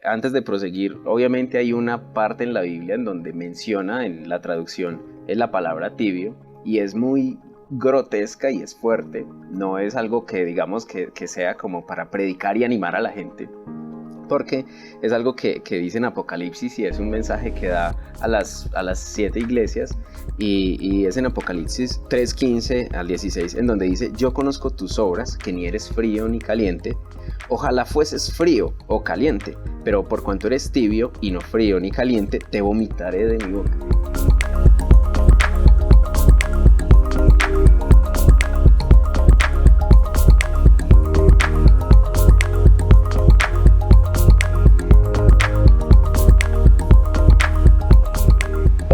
Antes de proseguir, obviamente hay una parte en la Biblia en donde menciona en la traducción la palabra tibio y es muy grotesca y es fuerte. No es algo que digamos que sea como para predicar y animar a la gente, porque es algo que dice en Apocalipsis y es un mensaje que da a las 7 iglesias y es en Apocalipsis 3:15 al 16 en donde dice: yo conozco tus obras, que ni eres frío ni caliente. Ojalá fueses frío o caliente, pero por cuanto eres tibio y no frío ni caliente, te vomitaré de mi boca.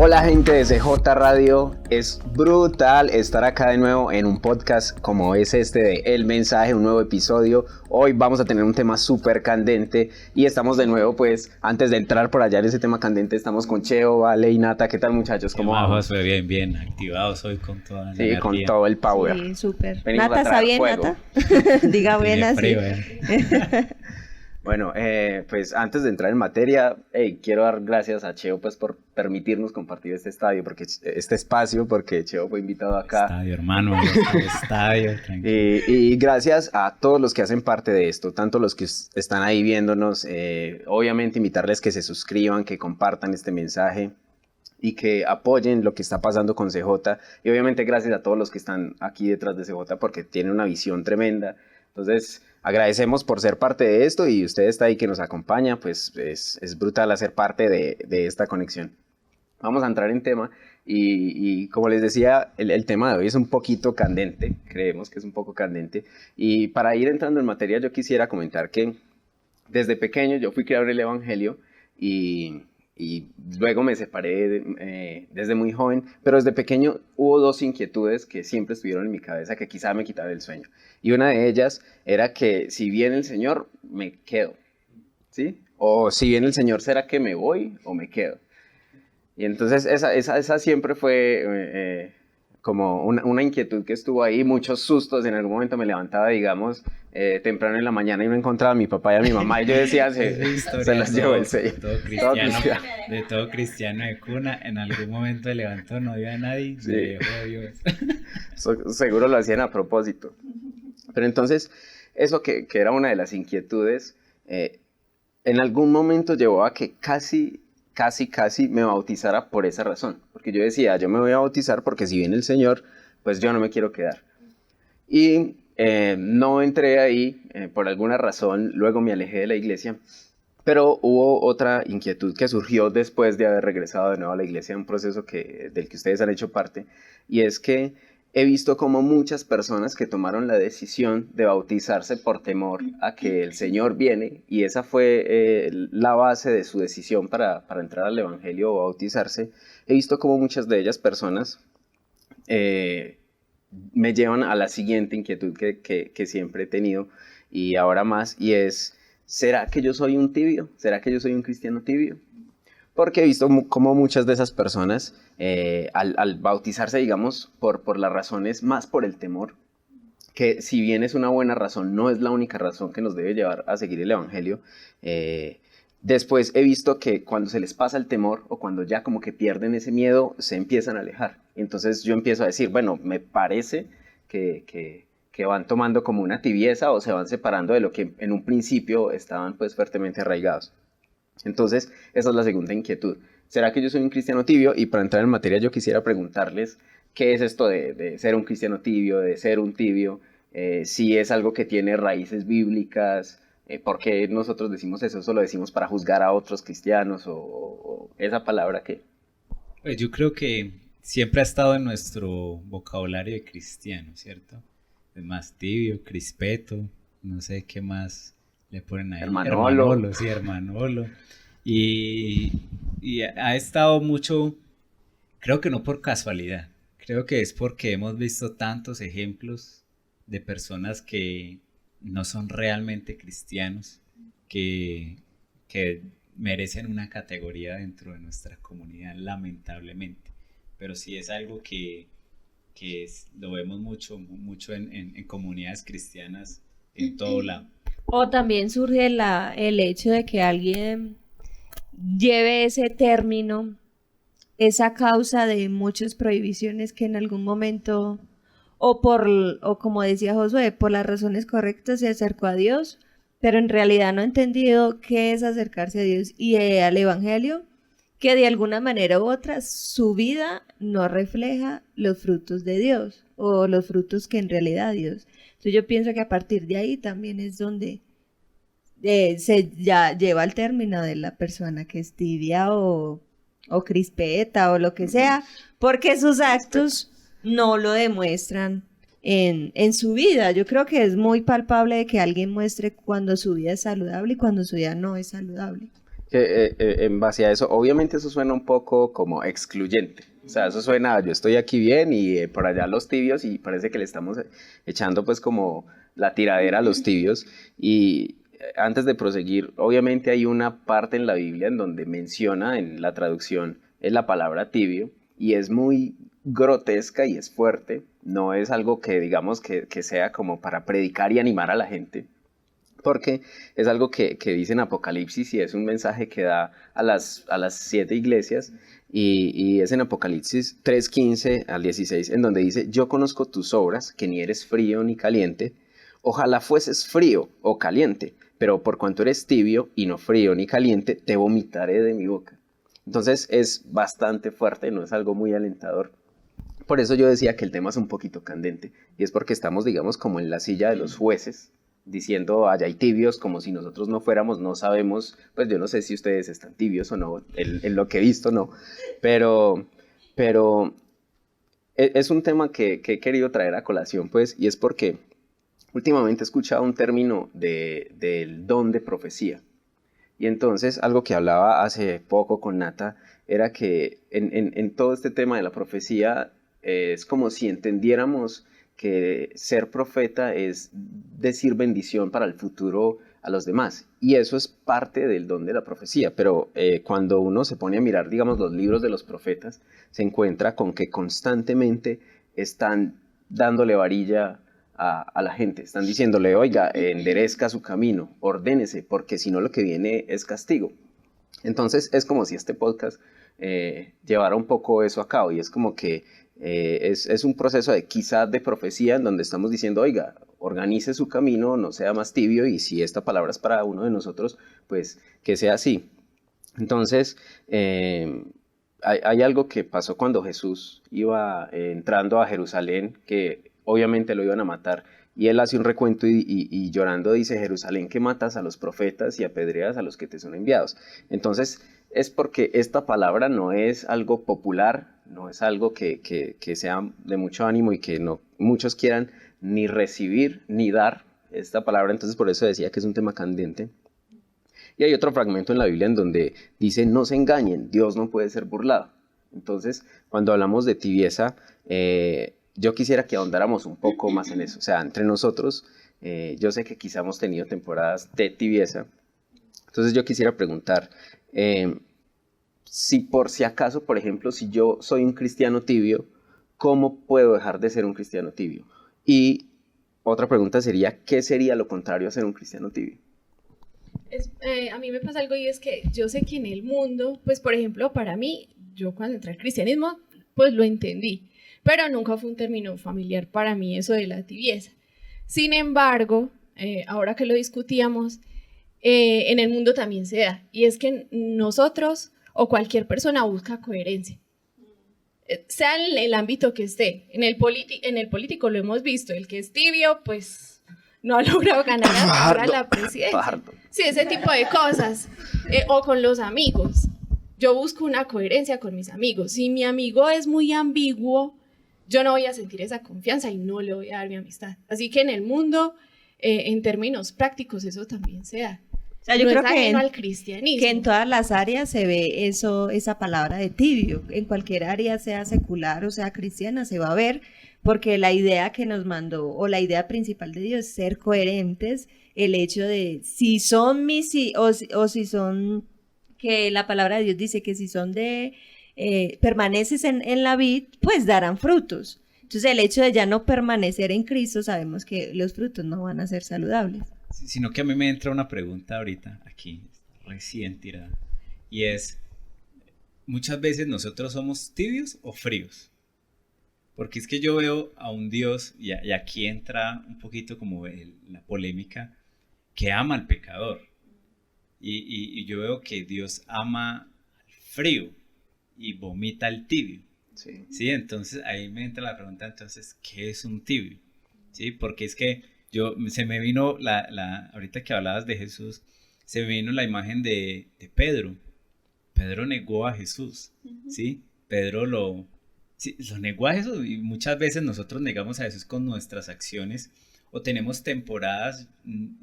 Hola gente de CJ Radio, es brutal estar acá de nuevo en un podcast como es este de El Mensaje, un nuevo episodio. Hoy vamos a tener un tema súper candente y estamos de nuevo, pues antes de entrar por allá en ese tema candente, estamos con Cheo, Vale y Nata. ¿Qué tal, muchachos? ¿Cómo vamos? Bien, activados hoy con toda la Sí, con energía. todo el power. Sí, súper. Venimos Nata, a ¿está traer bien, fuego. Nata? Diga Tiene buenas, sí. frío, Bueno, pues antes de entrar en materia, quiero dar gracias a Cheo pues por permitirnos compartir este espacio, porque Cheo fue invitado acá. Estadio, hermano, estadio, tranquilo. Y gracias a todos los que hacen parte de esto, tanto los que están ahí viéndonos, obviamente invitarles que se suscriban, que compartan este mensaje y que apoyen lo que está pasando con CJ. Y obviamente gracias a todos los que están aquí detrás de CJ porque tienen una visión tremenda. Entonces agradecemos por ser parte de esto y usted está ahí que nos acompaña, pues es brutal hacer parte de esta conexión. Vamos a entrar en tema y como les decía, el tema de hoy es un poquito candente, creemos que es un poco candente. Y para ir entrando en materia, yo quisiera comentar que desde pequeño yo fui criado en el Evangelio y luego me separé desde muy joven, pero desde pequeño hubo dos inquietudes que siempre estuvieron en mi cabeza que quizá me quitaban el sueño. Y una de ellas era que si viene el Señor, me quedo, ¿sí? O si viene el Señor, ¿será que me voy o me quedo? Y entonces esa siempre fue como una inquietud que estuvo ahí, muchos sustos. En algún momento me levantaba, digamos, temprano en la mañana y no encontraba a mi papá y a mi mamá. Y yo decía, se los llevó el sello. De todo cristiano de cuna, en algún momento se levantó, no vio a nadie, Sí. se dejó Dios. Seguro lo hacían a propósito. Pero entonces, eso que era una de las inquietudes, en algún momento llevó a que casi me bautizara por esa razón. Porque yo decía, yo me voy a bautizar porque si viene el Señor, pues yo no me quiero quedar. Y no entré ahí por alguna razón, luego me alejé de la iglesia. Pero hubo otra inquietud que surgió después de haber regresado de nuevo a la iglesia, un proceso del que ustedes han hecho parte, y es que he visto como muchas personas que tomaron la decisión de bautizarse por temor a que el Señor viene, y esa fue la base de su decisión para entrar al Evangelio o bautizarse. He visto como muchas de ellas personas eh, me llevan a la siguiente inquietud que siempre he tenido y ahora más, y es: ¿será que yo soy un tibio? ¿Será que yo soy un cristiano tibio? Porque he visto como muchas de esas personas, al bautizarse, digamos, por las razones, más por el temor, que si bien es una buena razón, no es la única razón que nos debe llevar a seguir el Evangelio. Después he visto que cuando se les pasa el temor o cuando ya como que pierden ese miedo, se empiezan a alejar. Entonces yo empiezo a decir, bueno, me parece que van tomando como una tibieza o se van separando de lo que en un principio estaban pues fuertemente arraigados. Entonces, esa es la segunda inquietud. ¿Será que yo soy un cristiano tibio? Y para entrar en materia, yo quisiera preguntarles qué es esto de ser un cristiano tibio, de ser un tibio, si es algo que tiene raíces bíblicas, por qué nosotros decimos eso, solo decimos para juzgar a otros cristianos o esa palabra que... Pues yo creo que siempre ha estado en nuestro vocabulario de cristiano, ¿cierto? Es más tibio, crispeto, no sé qué más le ponen ahí. Hermanolo. Sí, hermanolo. Y ha estado mucho, creo que no por casualidad, creo que es porque hemos visto tantos ejemplos de personas que no son realmente cristianos, que, que merecen una categoría dentro de nuestra comunidad, lamentablemente. Pero sí es algo lo vemos mucho en comunidades cristianas en todo lado. O también surge el hecho de que alguien lleve ese término, esa causa de muchas prohibiciones que en algún momento, o como decía Josué, por las razones correctas se acercó a Dios, pero en realidad no ha entendido qué es acercarse a Dios y al Evangelio, que de alguna manera u otra su vida no refleja los frutos de Dios o los frutos que en realidad Dios. Entonces yo pienso que a partir de ahí también es donde se ya lleva al término de la persona que es tibia o crispeta o lo que sea, porque sus actos no lo demuestran en su vida. Yo creo que es muy palpable de que alguien muestre cuando su vida es saludable y cuando su vida no es saludable. En base a eso, obviamente eso suena un poco como excluyente. O sea, eso suena, yo estoy aquí bien y por allá los tibios, y parece que le estamos echando pues como la tiradera a los tibios. Y antes de proseguir, obviamente hay una parte en la Biblia en donde menciona en la traducción la palabra tibio, y es muy grotesca y es fuerte. No es algo que digamos que sea como para predicar y animar a la gente, porque es algo que dice en Apocalipsis, y es un mensaje que da a las 7 iglesias, y es en Apocalipsis 3:15 al 16, en donde dice: yo conozco tus obras, que ni eres frío ni caliente. Ojalá fueses frío o caliente, pero por cuanto eres tibio y no frío ni caliente, te vomitaré de mi boca. Entonces es bastante fuerte, no es algo muy alentador. Por eso yo decía que el tema es un poquito candente, y es porque estamos, digamos, como en la silla de los jueces, diciendo allá hay tibios, como si nosotros no fuéramos, no sabemos. Pues yo no sé si ustedes están tibios o no, en lo que he visto no, pero es un tema que he querido traer a colación, pues, y es porque últimamente he escuchado un término del don de profecía. Y entonces algo que hablaba hace poco con Nata era que en todo este tema de la profecía es como si entendiéramos que ser profeta es decir bendición para el futuro a los demás. Y eso es parte del don de la profecía. Pero cuando uno se pone a mirar, digamos, los libros de los profetas, se encuentra con que constantemente están dándole varilla a la gente. Están diciéndole: oiga, enderezca su camino, ordénese, porque si no lo que viene es castigo. Entonces es como si este podcast llevara un poco eso a cabo, y es como que es un proceso de quizás de profecía en donde estamos diciendo: oiga, organice su camino, no sea más tibio, y si esta palabra es para uno de nosotros, pues que sea así. Entonces hay algo que pasó cuando Jesús iba entrando a Jerusalén, que obviamente lo iban a matar, y él hace un recuento y llorando dice: Jerusalén, que matas a los profetas y apedreas a los que te son enviados. Entonces es porque esta palabra no es algo popular, no es algo que sea de mucho ánimo y que no muchos quieran ni recibir ni dar esta palabra. Entonces por eso decía que es un tema candente. Y hay otro fragmento en la Biblia en donde dice: no se engañen, Dios no puede ser burlado. Entonces, cuando hablamos de tibieza, yo quisiera que ahondáramos un poco más en eso. O sea, entre nosotros, yo sé que quizá hemos tenido temporadas de tibieza. Entonces yo quisiera preguntar, si por si acaso, por ejemplo, si yo soy un cristiano tibio, ¿cómo puedo dejar de ser un cristiano tibio? Y otra pregunta sería: ¿qué sería lo contrario a ser un cristiano tibio? A mí me pasa algo, y es que yo sé que en el mundo, pues por ejemplo, para mí, yo cuando entré al cristianismo, pues lo entendí, pero nunca fue un término familiar para mí eso de la tibieza. Sin embargo, ahora que lo discutíamos, en el mundo también se da, y es que nosotros o cualquier persona busca coherencia, sea en el ámbito que esté. En el político lo hemos visto: el que es tibio, pues no ha logrado ganar a la presidencia. Sí, ese tipo de cosas. O con los amigos. Yo busco una coherencia con mis amigos. Si mi amigo es muy ambiguo, yo no voy a sentir esa confianza y no le voy a dar mi amistad. Así que en el mundo, en términos prácticos, eso también se da. O sea, yo no creo es ajeno al cristianismo. que en todas las áreas se ve eso, esa palabra de tibio. En cualquier área, sea secular o sea cristiana, se va a ver, porque la idea que nos mandó, o la idea principal de Dios, es ser coherentes. El hecho de si son o si son, que la palabra de Dios dice que si son permaneces en la vid, pues darán frutos. Entonces el hecho de ya no permanecer en Cristo, sabemos que los frutos no van a ser saludables. sino que a mí me entra una pregunta ahorita, aquí, recién tirada, y es, muchas veces nosotros somos tibios o fríos, porque es que yo veo a un Dios, y aquí entra un poquito como la polémica, que ama al pecador, y yo veo que Dios ama al frío y vomita al tibio. Sí. Sí, entonces ahí me entra la pregunta, entonces, ¿qué es un tibio? Sí, porque es que se me vino ahorita que hablabas de Jesús, se me vino la imagen de Pedro. Pedro negó a Jesús, ¿sí? Pedro lo negó a Jesús, y muchas veces nosotros negamos a Jesús con nuestras acciones, o tenemos temporadas,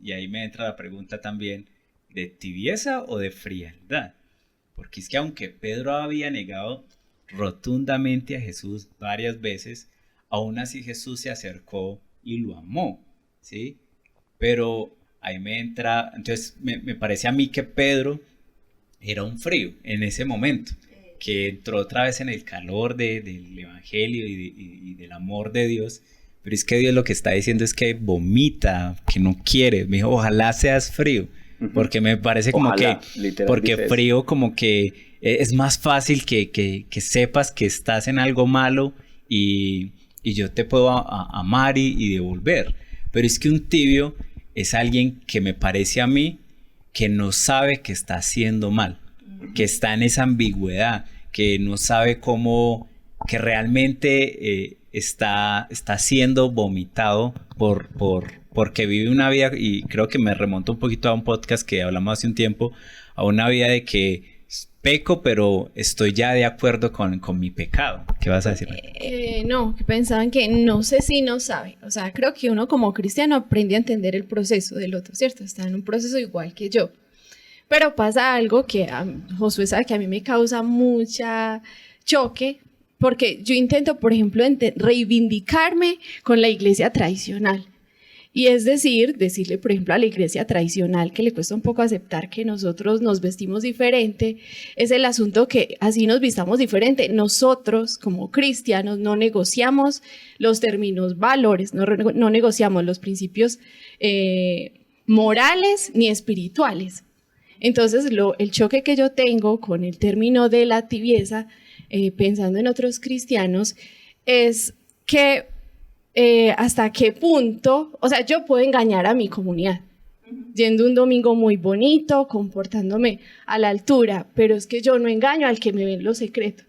y ahí me entra la pregunta también, ¿de tibieza o de frialdad? Porque es que aunque Pedro había negado rotundamente a Jesús varias veces, aún así Jesús se acercó y lo amó, ¿sí? Pero ahí me entra, entonces me parece a mí que Pedro era un frío en ese momento, que entró otra vez en el calor del evangelio y del amor de Dios, pero es que Dios lo que está diciendo es que vomita, que no quiere, me dijo, ojalá seas frío, porque me parece como Ojalá, que, porque frío como que es más fácil que sepas que estás en algo malo y yo te puedo amar y devolver. Pero es que un tibio es alguien que me parece a mí que no sabe que está haciendo mal, que está en esa ambigüedad, que no sabe cómo, que realmente está siendo vomitado porque vive una vida, y creo que me remonto un poquito a un podcast que hablamos hace un tiempo, a una vida de que peco, pero estoy ya de acuerdo con mi pecado. ¿Qué vas a decir? No, que pensaban que no sé si no sabe. O sea, creo que uno como cristiano aprende a entender el proceso del otro, ¿cierto? Está en un proceso igual que yo. Pero pasa algo que Josué sabe que a mí me causa mucha choque, porque yo intento, por ejemplo, reivindicarme con la iglesia tradicional. Y es decirle, por ejemplo, a la iglesia tradicional que le cuesta un poco aceptar que nosotros nos vestimos diferente, es el asunto que así nos vistamos diferente. Nosotros, como cristianos, no negociamos los términos valores, no negociamos los principios morales ni espirituales. Entonces, el choque que yo tengo con el término de la tibieza, pensando en otros cristianos, es que hasta qué punto, o sea, yo puedo engañar a mi comunidad, yendo un domingo muy bonito, comportándome a la altura, pero es que yo no engaño al que me ve en lo secreto.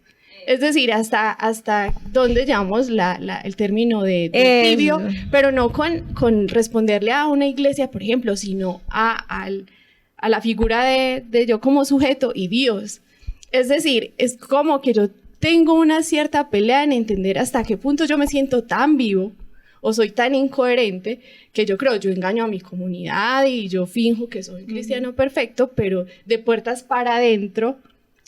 Es decir, hasta dónde llevamos el término de tibio, pero no con responderle a una iglesia, por ejemplo, sino a la figura de yo como sujeto y Dios. Es decir, es como que yo tengo una cierta pelea en entender hasta qué punto yo me siento tan vivo o soy tan incoherente que yo engaño a mi comunidad y yo finjo que soy cristiano perfecto, pero de puertas para adentro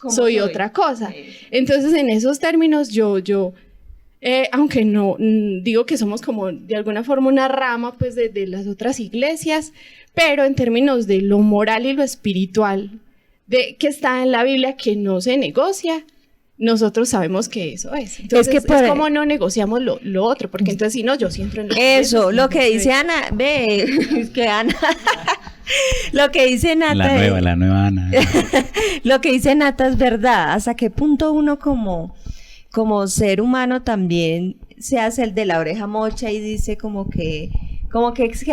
soy otra cosa. Entonces, en esos términos, yo aunque no digo que somos como de alguna forma una rama pues de las otras iglesias, pero en términos de lo moral y lo espiritual que está en la Biblia que no se negocia, nosotros sabemos que eso es. Entonces, es como no negociamos lo otro, porque entonces si no, yo sí entro en eso, lo que dice Ana, es que Ana, lo que dice Nata... La nueva Ana. Lo que dice Nata es verdad, hasta qué punto uno como ser humano también se hace el de la oreja mocha y dice como que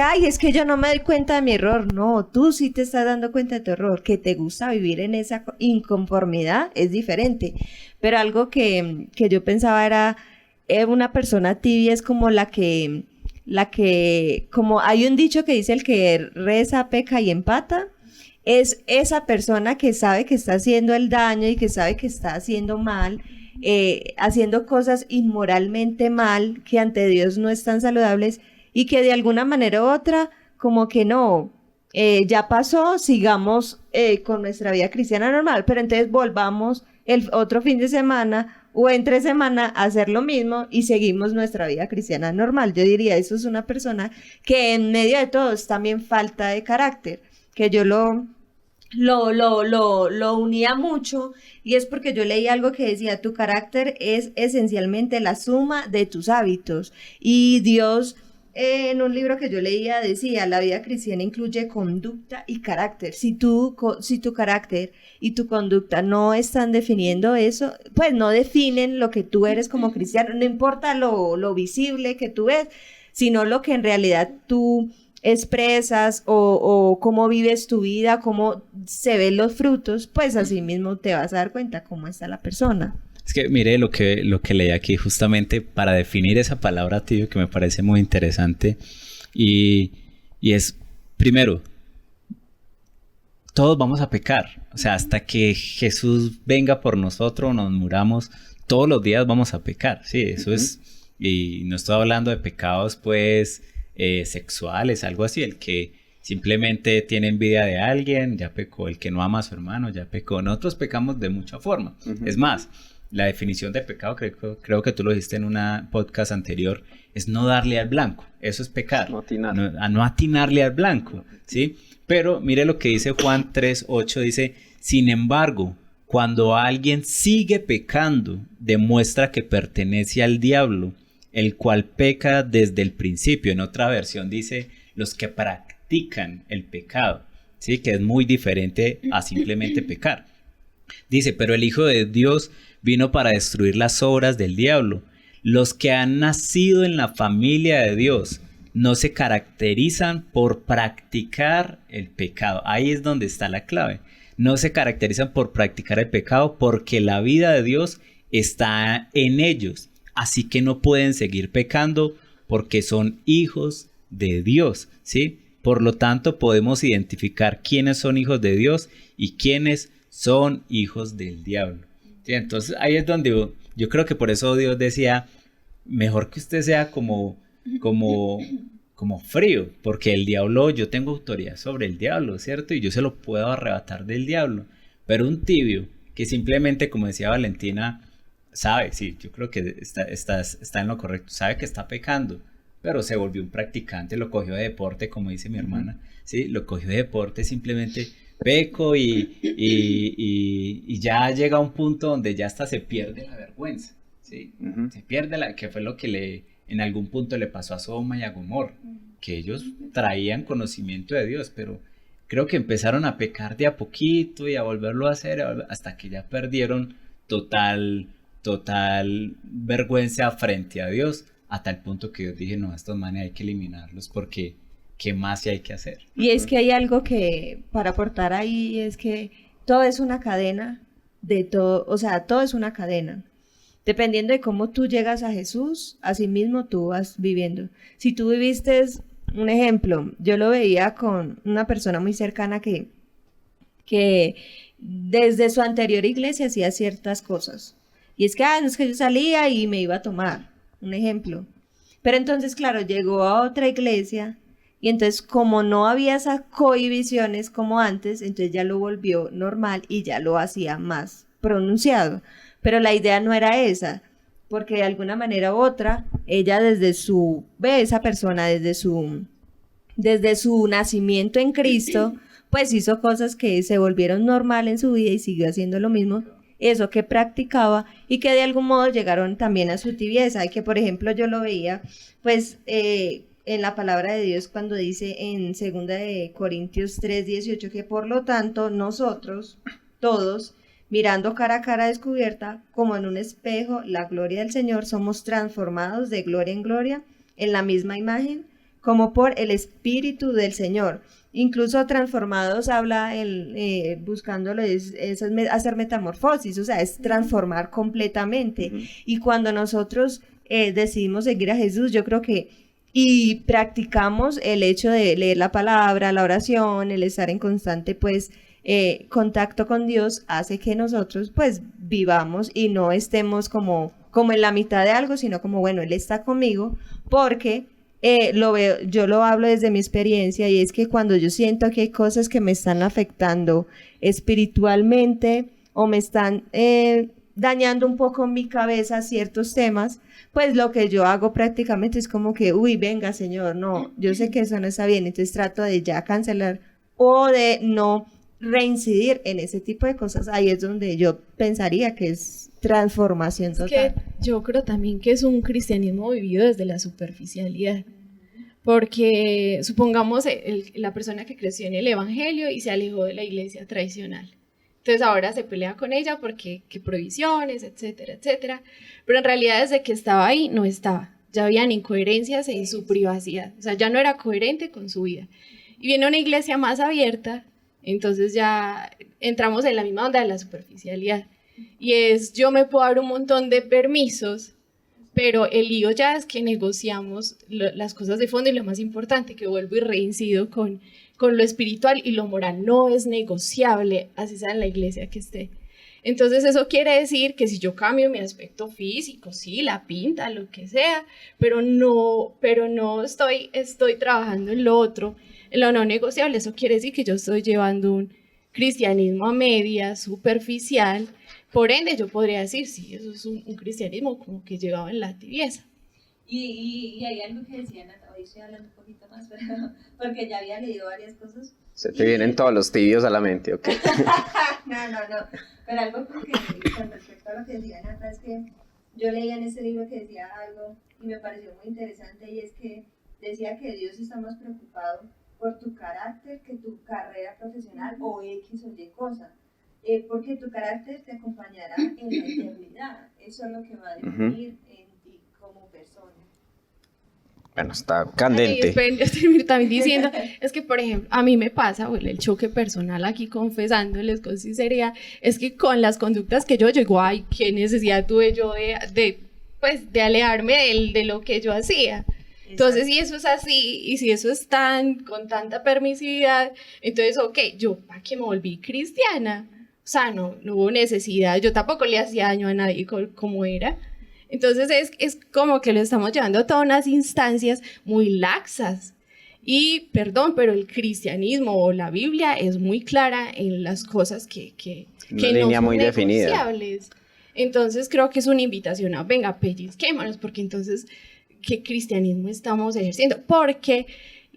ay, es que yo no me doy cuenta de mi error. No, tú sí te estás dando cuenta de tu error. Que te gusta vivir en esa inconformidad es diferente. Pero algo que yo pensaba era una persona tibia es como la que, como hay un dicho que dice el que reza, peca y empata, es esa persona que sabe que está haciendo el daño y que sabe que está haciendo mal, haciendo cosas inmoralmente mal, que ante Dios no están saludables, y que de alguna manera u otra, como que no, ya pasó, sigamos con nuestra vida cristiana normal, pero entonces volvamos el otro fin de semana o entre semana a hacer lo mismo y seguimos nuestra vida cristiana normal. Yo diría, eso es una persona que en medio de todo es también falta de carácter, que yo lo unía mucho, y es porque yo leí algo que decía, tu carácter es esencialmente la suma de tus hábitos, y Dios en un libro que yo leía decía, la vida cristiana incluye conducta y carácter. Si tu carácter y tu conducta no están definiendo eso, pues no definen lo que tú eres como cristiano, no importa lo visible que tú ves, sino lo que en realidad tú expresas o cómo vives tu vida, cómo se ven los frutos, pues así mismo te vas a dar cuenta cómo está la persona. Es que mire lo que leí aquí justamente para definir esa palabra, tío, que me parece muy interesante. Y es, primero, todos vamos a pecar. O sea, hasta que Jesús venga por nosotros, nos muramos, todos los días vamos a pecar. Sí, eso es. Y no estoy hablando de pecados, pues, sexuales, algo así. El que simplemente tiene envidia de alguien, ya pecó. El que no ama a su hermano, ya pecó. Nosotros pecamos de mucha forma. Es más, la definición de pecado, creo que tú lo dijiste en una podcast anterior, es no darle al blanco. Eso es pecar. No atinarle al blanco, ¿sí? Pero mire lo que dice Juan 3:8, dice, sin embargo, cuando alguien sigue pecando, demuestra que pertenece al diablo, el cual peca desde el principio. En otra versión dice, los que practican el pecado, ¿sí? Que es muy diferente a simplemente pecar. Dice, pero el Hijo de Dios vino para destruir las obras del diablo. Los que han nacido en la familia de Dios no se caracterizan por practicar el pecado. Ahí es donde está la clave. No se caracterizan por practicar el pecado porque la vida de Dios está en ellos. Así que no pueden seguir pecando porque son hijos de Dios, ¿sí? Por lo tanto, podemos identificar quiénes son hijos de Dios y quiénes son hijos del diablo. ¿Sí? Entonces ahí es donde yo creo que por eso Dios decía, mejor que usted sea como frío, porque el diablo, yo tengo autoridad sobre el diablo, ¿cierto? Y yo se lo puedo arrebatar del diablo. Pero un tibio que simplemente, como decía Valentina, sabe, sí, yo creo que está en lo correcto, sabe que está pecando, pero se volvió un practicante, lo cogió de deporte, como dice mi hermana, ¿sí? Lo cogió de deporte, simplemente peco y ya llega a un punto donde ya hasta se pierde la vergüenza, ¿sí? Se pierde que fue lo que en algún punto le pasó a Sodoma y a Gomorra, que ellos traían conocimiento de Dios, pero creo que empezaron a pecar de a poquito y a volverlo a hacer hasta que ya perdieron total vergüenza frente a Dios, a tal punto que Dios dije, no, a estos manes hay que eliminarlos porque ¿qué más sí hay que hacer? Y es que hay algo que para aportar ahí, es que todo es una cadena de todo, o sea, todo es una cadena. Dependiendo de cómo tú llegas a Jesús, así mismo tú vas viviendo. Si tú viviste, un ejemplo, yo lo veía con una persona muy cercana que desde su anterior iglesia hacía ciertas cosas. Y es que, no es que yo salía y me iba a tomar, un ejemplo. Pero entonces, claro, llegó a otra iglesia y entonces como no había esas cohibiciones como antes, entonces ya lo volvió normal y ya lo hacía más pronunciado. Pero la idea no era esa, porque de alguna manera u otra, ella esa persona desde su nacimiento en Cristo, pues hizo cosas que se volvieron normal en su vida y siguió haciendo lo mismo, eso que practicaba y que de algún modo llegaron también a su tibieza. Y que, por ejemplo, yo lo veía, pues, en la palabra de Dios cuando dice en 2 de Corintios 3:18 que por lo tanto nosotros, todos, mirando cara a cara descubierta, como en un espejo, la gloria del Señor, somos transformados de gloria en gloria en la misma imagen, como por el Espíritu del Señor. Incluso transformados habla buscándolo es hacer metamorfosis, o sea, es transformar completamente. Y cuando nosotros decidimos seguir a Jesús, yo creo que y practicamos el hecho de leer la palabra, la oración, el estar en constante, pues, contacto con Dios, hace que nosotros pues vivamos y no estemos como en la mitad de algo, sino como, bueno, Él está conmigo, porque yo lo hablo desde mi experiencia, y es que cuando yo siento que hay cosas que me están afectando espiritualmente o me están dañando un poco mi cabeza ciertos temas, pues lo que yo hago prácticamente es como que, venga Señor, no, yo sé que eso no está bien, entonces trato de ya cancelar o de no reincidir en ese tipo de cosas. Ahí es donde yo pensaría que es transformación total. Es que yo creo también que es un cristianismo vivido desde la superficialidad. Porque supongamos la persona que creció en el evangelio y se alejó de la iglesia tradicional. Entonces ahora se pelea con ella porque qué prohibiciones, etcétera, etcétera. Pero en realidad desde que estaba ahí no estaba. Ya habían incoherencias en su privacidad. O sea, ya no era coherente con su vida. Y viene una iglesia más abierta, entonces ya entramos en la misma onda de la superficialidad. Y yo me puedo dar un montón de permisos, pero el lío ya es que negociamos las cosas de fondo y lo más importante, que vuelvo y reincido con lo espiritual y lo moral. No es negociable, así sea en la iglesia que esté. Entonces eso quiere decir que si yo cambio mi aspecto físico, sí, la pinta, lo que sea, pero no estoy trabajando en lo otro, en lo no negociable. Eso quiere decir que yo estoy llevando un cristianismo a medias, superficial. Por ende, yo podría decir, sí, eso es un cristianismo como que llevado en la tibieza. Y hay algo que decía Nata, hoy estoy hablando un poquito más, pero, porque ya había leído varias cosas. Se te vienen todos los tibios a la mente, ¿ok? No, pero algo porque con respecto a lo que decía Nata, es que yo leía en ese libro que decía algo y me pareció muy interesante, y es que decía que Dios está más preocupado por tu carácter que tu carrera profesional o X o Y cosa. Porque tu carácter te acompañará en la eternidad. Eso es lo que va a definir en ti como persona. Bueno, está candente. Esperen, yo estoy también diciendo, es que por ejemplo, a mí me pasa, bueno, el choque personal aquí confesándoles con sinceridad, es que con las conductas que yo digo, ay, qué necesidad tuve yo de alejarme de lo que yo hacía. Entonces, si eso es así, y si eso es con tanta permisividad, entonces, ok, yo para qué me volví cristiana. O sea, no hubo necesidad, yo tampoco le hacía daño a nadie como era. Entonces es como que lo estamos llevando a todas unas instancias muy laxas. Y, perdón, pero el cristianismo o la Biblia es muy clara en las cosas que no son muy negociables. Entonces creo que es una invitación a, venga, pellizquémonos, porque entonces, ¿qué cristianismo estamos ejerciendo? Porque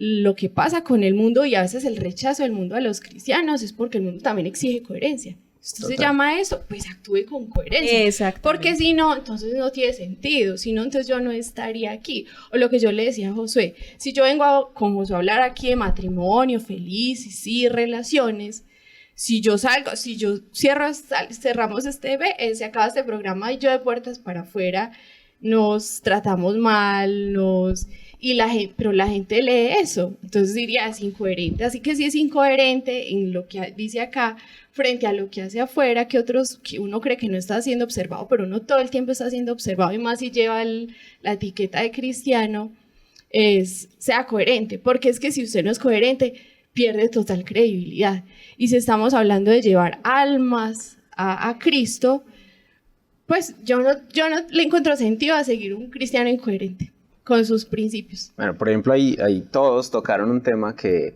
lo que pasa con el mundo y a veces el rechazo del mundo a los cristianos es porque el mundo también exige coherencia. Esto se llama eso, pues actúe con coherencia. Exacto. Porque si no, entonces no tiene sentido. Si no, entonces yo no estaría aquí. O lo que yo le decía a Josué, si yo vengo con Josué a hablar aquí de matrimonio, feliz, y sí, relaciones, si yo salgo, si yo cerramos se acaba este programa y yo de puertas para afuera, nos tratamos mal, pero la gente lee eso, entonces diría, es incoherente. Así que si es incoherente en lo que dice acá frente a lo que hace afuera, que uno cree que no está siendo observado, pero uno todo el tiempo está siendo observado, y más si lleva la etiqueta de cristiano, sea coherente, porque es que si usted no es coherente, pierde total credibilidad. Y si estamos hablando de llevar almas a Cristo, pues yo no le encuentro sentido a seguir un cristiano incoherente con sus principios. Bueno, por ejemplo, ahí todos tocaron un tema que,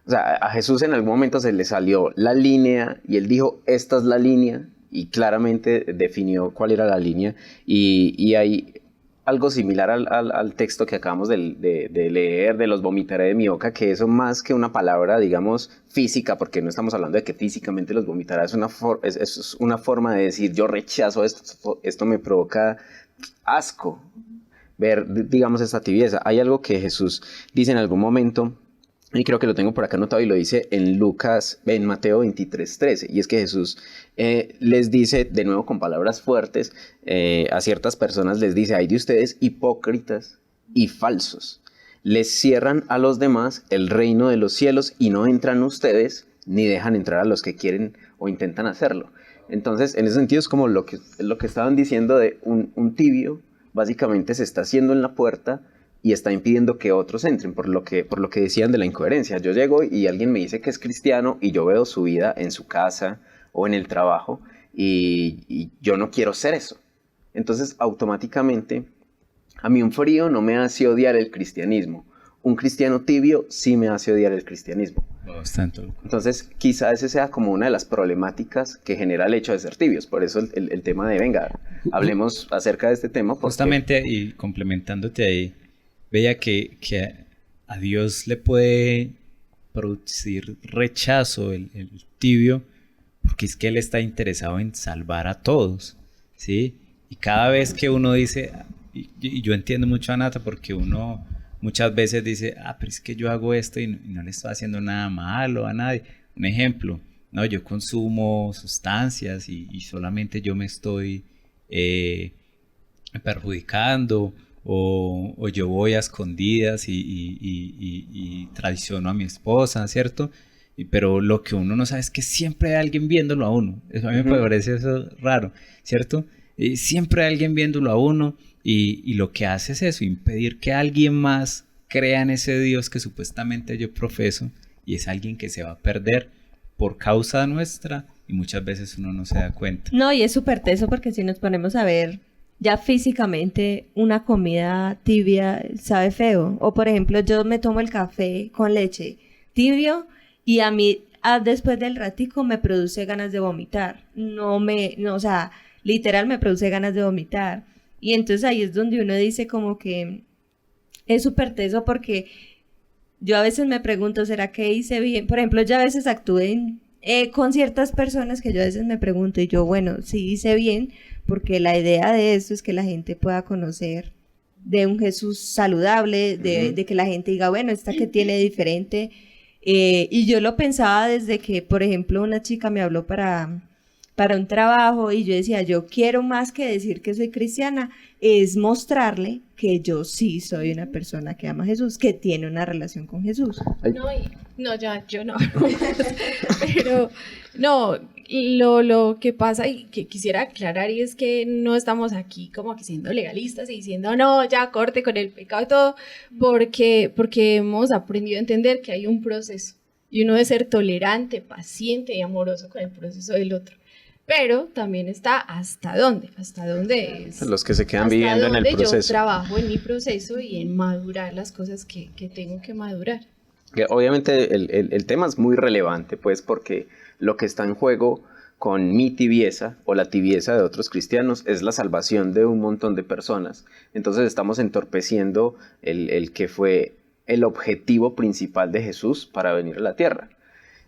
o sea, a Jesús en algún momento se le salió la línea y él dijo, esta es la línea, y claramente definió cuál era la línea, y hay algo similar al texto que acabamos de leer, de los vomitaré de mi boca, que eso más que una palabra, digamos, física, porque no estamos hablando de que físicamente los vomitará, es una forma de decir, yo rechazo esto me provoca asco, ver, digamos, esta tibieza. Hay algo que Jesús dice en algún momento, y creo que lo tengo por acá anotado, y lo dice en Mateo 23:13, y es que Jesús les dice, de nuevo con palabras fuertes, a ciertas personas les dice, ay de ustedes hipócritas y falsos, les cierran a los demás el reino de los cielos y no entran ustedes, ni dejan entrar a los que quieren o intentan hacerlo. Entonces, en ese sentido es como lo que estaban diciendo de un tibio, básicamente se está haciendo en la puerta y está impidiendo que otros entren, por lo que decían de la incoherencia. Yo llego y alguien me dice que es cristiano y yo veo su vida en su casa o en el trabajo y yo no quiero ser eso. Entonces, automáticamente, a mí un frío no me hace odiar el cristianismo. Un cristiano tibio sí me hace odiar el cristianismo. Bastante. Entonces, quizá ese sea como una de las problemáticas que genera el hecho de ser tibios. Por eso el tema de, venga, hablemos acerca de este tema. Porque... Justamente, y complementándote ahí, veía que a Dios le puede producir rechazo el tibio, porque es que Él está interesado en salvar a todos, ¿sí? Y cada vez que uno dice, y yo entiendo mucho a Nata, porque uno muchas veces dice, pero es que yo hago esto y no le estoy haciendo nada malo a nadie. Un ejemplo, no, yo consumo sustancias y solamente yo me estoy perjudicando, o yo voy a escondidas y traiciono a mi esposa, ¿cierto? Pero lo que uno no sabe es que siempre hay alguien viéndolo a uno. Eso a mí me parece eso raro, ¿cierto? Siempre hay alguien viéndolo a uno y lo que hace es eso, impedir que alguien más crea en ese Dios que supuestamente yo profeso, y es alguien que se va a perder por causa nuestra y muchas veces uno no se da cuenta. No, y es súper teso porque si nos ponemos a ver ya físicamente una comida tibia sabe feo. O por ejemplo, yo me tomo el café con leche tibio y a mí después del ratico me produce ganas de vomitar. O sea, literal me produce ganas de vomitar. Y entonces ahí es donde uno dice como que es súper teso porque yo a veces me pregunto, ¿será que hice bien? Por ejemplo, yo a veces actúo con ciertas personas que yo a veces me pregunto y yo, bueno, sí hice bien, porque la idea de esto es que la gente pueda conocer de un Jesús saludable, de que la gente diga, bueno, esta que tiene diferente. Y yo lo pensaba desde que, por ejemplo, una chica me habló para un trabajo y yo decía, yo quiero más que decir que soy cristiana, es mostrarle que yo sí soy una persona que ama a Jesús, que tiene una relación con Jesús. Yo no. Pero, no, lo que pasa y que quisiera aclarar y es que no estamos aquí como que siendo legalistas y diciendo, no, ya corte con el pecado y todo, porque hemos aprendido a entender que hay un proceso y uno debe ser tolerante, paciente y amoroso con el proceso del otro. Pero también está hasta dónde es. Los que se quedan viviendo en el proceso. Yo trabajo en mi proceso y en madurar las cosas que tengo que madurar. Obviamente el tema es muy relevante, pues, porque lo que está en juego con mi tibieza o la tibieza de otros cristianos es la salvación de un montón de personas. Entonces estamos entorpeciendo el que fue el objetivo principal de Jesús para venir a la tierra.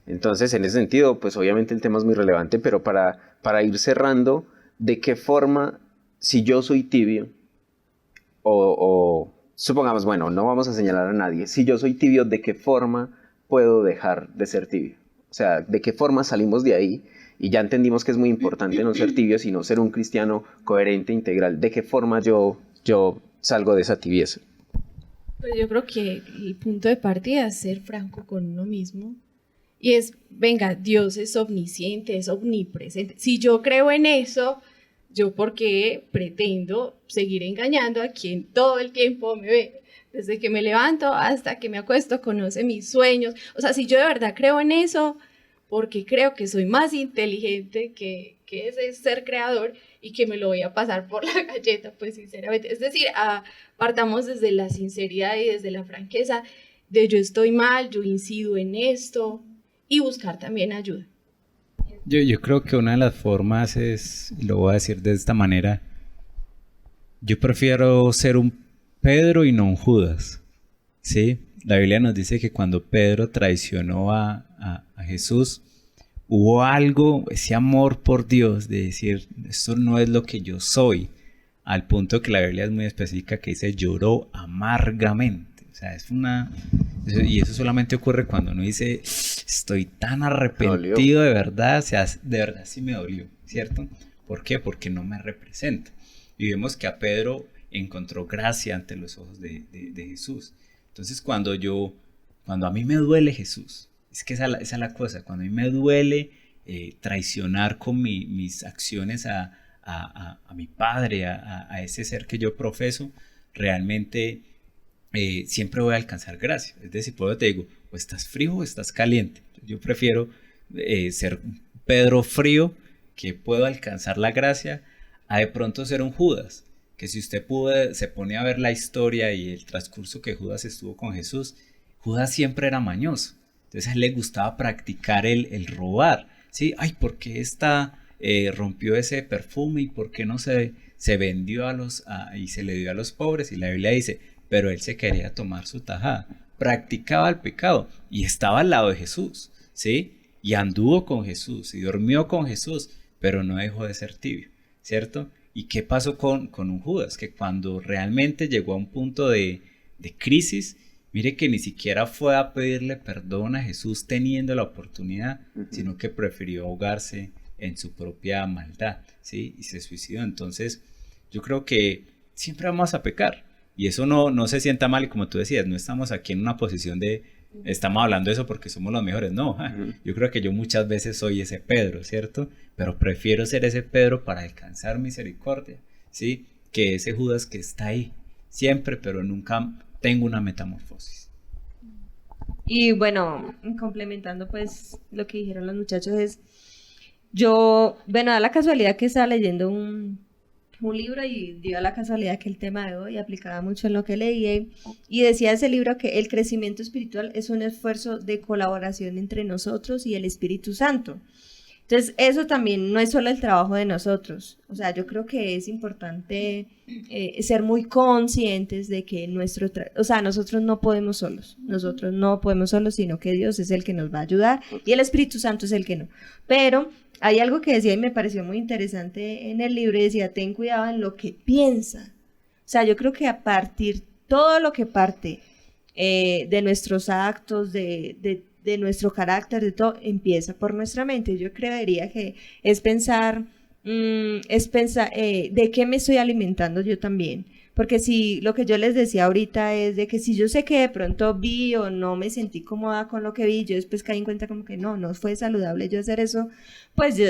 Entonces, en ese sentido, pues obviamente el tema es muy relevante, pero para ir cerrando, ¿de qué forma, si yo soy tibio, o supongamos, bueno, no vamos a señalar a nadie, si yo soy tibio, ¿de qué forma puedo dejar de ser tibio? O sea, ¿de qué forma salimos de ahí? Y ya entendimos que es muy importante no ser tibio, sino ser un cristiano coherente, integral. ¿De qué forma yo salgo de esa tibieza? Pues yo creo que el punto de partida es ser franco con uno mismo. Y es, venga, Dios es omnisciente, es omnipresente. Si yo creo en eso, ¿yo por qué pretendo seguir engañando a quien todo el tiempo me ve? Desde que me levanto hasta que me acuesto, conoce mis sueños. O sea, si yo de verdad creo en eso, porque creo que soy más inteligente que ese ser creador y que me lo voy a pasar por la galleta, pues sinceramente. Es decir, partamos desde la sinceridad y desde la franqueza de yo estoy mal, yo incido en esto, y buscar también ayuda. Yo creo que una de las formas es, y lo voy a decir de esta manera, yo prefiero ser un Pedro y no un Judas, ¿sí? La Biblia nos dice que cuando Pedro traicionó a Jesús, hubo algo, ese amor por Dios, de decir, esto no es lo que yo soy, al punto que la Biblia es muy específica que dice, lloró amargamente. O sea, y eso solamente ocurre cuando uno dice, estoy tan arrepentido de verdad, o sea, de verdad sí me dolió, ¿cierto? ¿Por qué? Porque no me representa. Y vemos que a Pedro encontró gracia ante los ojos de Jesús. Entonces, cuando a mí me duele Jesús, es que esa es la cosa, cuando a mí me duele traicionar con mis acciones a mi padre, a ese ser que yo profeso, realmente siempre voy a alcanzar gracia. Es decir, por eso te digo, o estás frío o estás caliente. Yo prefiero ser Pedro frío, que puedo alcanzar la gracia, a de pronto ser un Judas, que si usted se pone a ver la historia y el transcurso que Judas estuvo con Jesús, Judas siempre era mañoso. Entonces a él le gustaba practicar el robar, ¿sí? Ay, ¿por qué rompió ese perfume y por qué no se vendió y se le dio a los pobres? Y la Biblia dice, pero él se quería tomar su tajada, practicaba el pecado y estaba al lado de Jesús, ¿sí? Y anduvo con Jesús y durmió con Jesús, pero no dejó de ser tibio, ¿cierto? ¿Y qué pasó con un Judas? Que cuando realmente llegó a un punto de crisis, mire que ni siquiera fue a pedirle perdón a Jesús teniendo la oportunidad, sino que prefirió ahogarse en su propia maldad, ¿sí? Y se suicidó. Entonces, yo creo que siempre vamos a pecar. Y eso no se sienta mal, y como tú decías, no estamos aquí en una posición de estamos hablando de eso porque somos los mejores. No, yo creo que yo muchas veces soy ese Pedro, ¿cierto? Pero prefiero ser ese Pedro para alcanzar misericordia, ¿sí? Que ese Judas que está ahí siempre, pero nunca tengo una metamorfosis. Y bueno, complementando pues lo que dijeron los muchachos es, yo, bueno, da la casualidad que estaba leyendo un libro y dio la casualidad que el tema de hoy aplicaba mucho en lo que leí y decía ese libro que el crecimiento espiritual es un esfuerzo de colaboración entre nosotros y el Espíritu Santo. Entonces eso también no es solo el trabajo de nosotros, o sea, yo creo que es importante ser muy conscientes de que nosotros no podemos solos, sino que Dios es el que nos va a ayudar y el Espíritu Santo es el que no, pero hay algo que decía y me pareció muy interesante en el libro y decía, ten cuidado en lo que piensa. O sea, yo creo que a partir, todo lo que parte de nuestros actos, de nuestro carácter, de todo, empieza por nuestra mente. Yo creería que es pensar de qué me estoy alimentando yo también. Porque si lo que yo les decía ahorita es de que si yo sé que de pronto vi o no me sentí cómoda con lo que vi, yo después caí en cuenta como que no fue saludable yo hacer eso, pues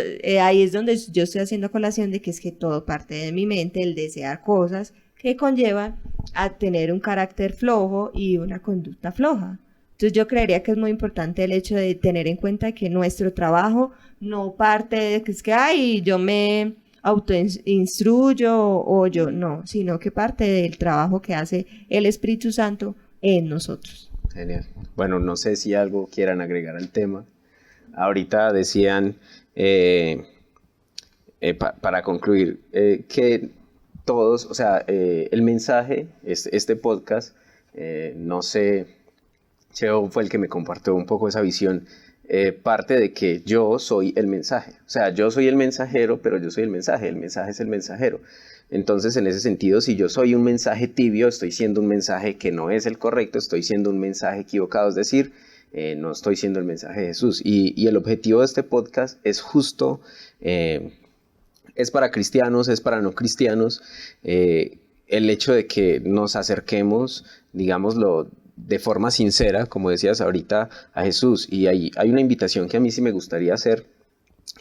ahí es donde yo estoy haciendo colación de que es que todo parte de mi mente, el desear cosas que conllevan a tener un carácter flojo y una conducta floja. Entonces yo creería que es muy importante el hecho de tener en cuenta que nuestro trabajo no parte de que es que, ay, yo me autoinstruyo o yo no, sino que parte del trabajo que hace el Espíritu Santo en nosotros. Genial. Bueno, no sé si algo quieran agregar al tema. Ahorita decían, para concluir, que todos, o sea, el mensaje, este podcast, no sé, Cheo fue el que me compartió un poco esa visión, parte de que yo soy el mensaje. O sea, yo soy el mensajero, pero yo soy el mensaje es el mensajero. Entonces, en ese sentido, si yo soy un mensaje tibio, estoy siendo un mensaje que no es el correcto, estoy siendo un mensaje equivocado, es decir, no estoy siendo el mensaje de Jesús. Y el objetivo de este podcast es justo, es para cristianos, es para no cristianos, el hecho de que nos acerquemos, digámoslo, de forma sincera, como decías ahorita, a Jesús. Y hay una invitación que a mí sí me gustaría hacer,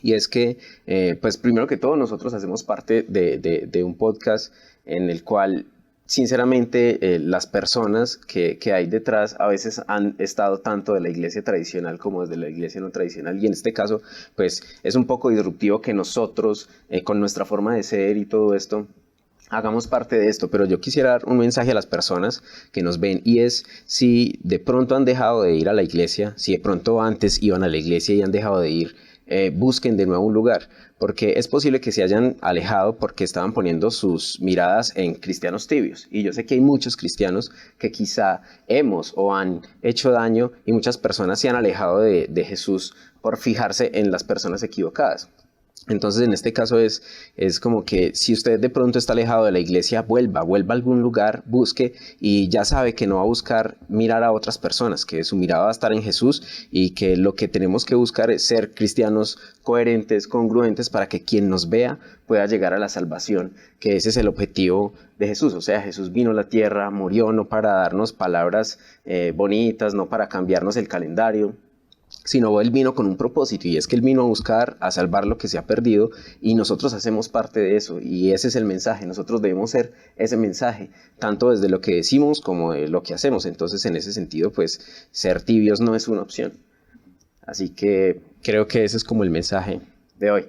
y es que, pues primero que todo, nosotros hacemos parte de un podcast en el cual, sinceramente, las personas que hay detrás a veces han estado tanto de la iglesia tradicional como desde la iglesia no tradicional, y en este caso, pues es un poco disruptivo que nosotros, con nuestra forma de ser y todo esto, hagamos parte de esto. Pero yo quisiera dar un mensaje a las personas que nos ven, y es, si de pronto han dejado de ir a la iglesia, si de pronto antes iban a la iglesia y han dejado de ir, busquen de nuevo un lugar, porque es posible que se hayan alejado porque estaban poniendo sus miradas en cristianos tibios, y yo sé que hay muchos cristianos que quizá hemos o han hecho daño, y muchas personas se han alejado de Jesús por fijarse en las personas equivocadas. Entonces, en este caso es como que si usted de pronto está alejado de la iglesia, vuelva a algún lugar, busque, y ya sabe que no va a buscar mirar a otras personas, que su mirada va a estar en Jesús, y que lo que tenemos que buscar es ser cristianos coherentes, congruentes, para que quien nos vea pueda llegar a la salvación, que ese es el objetivo de Jesús. O sea, Jesús vino a la tierra, murió no para darnos palabras bonitas, no para cambiarnos el calendario, sino Él vino con un propósito, y es que Él vino a buscar, a salvar lo que se ha perdido, y nosotros hacemos parte de eso, y ese es el mensaje. Nosotros debemos ser ese mensaje, tanto desde lo que decimos como de lo que hacemos. Entonces, en ese sentido, pues, ser tibios no es una opción. Así que creo que ese es como el mensaje de hoy.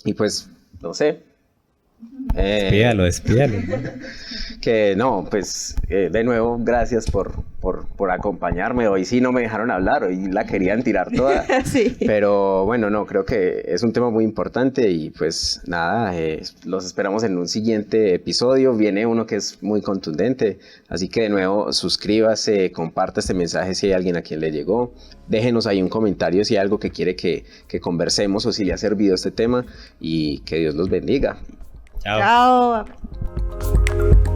Y pues, no sé. Despídalo. Que no, pues de nuevo, gracias por acompañarme. Hoy sí no me dejaron hablar, hoy la querían tirar toda. Sí. Pero bueno, no, creo que es un tema muy importante, y pues nada, los esperamos en un siguiente episodio. Viene uno que es muy contundente, así que de nuevo, suscríbase, comparta este mensaje si hay alguien a quien le llegó. Déjenos ahí un comentario si hay algo que quiere que conversemos, o si le ha servido este tema, y que Dios los bendiga. Chao. Chao.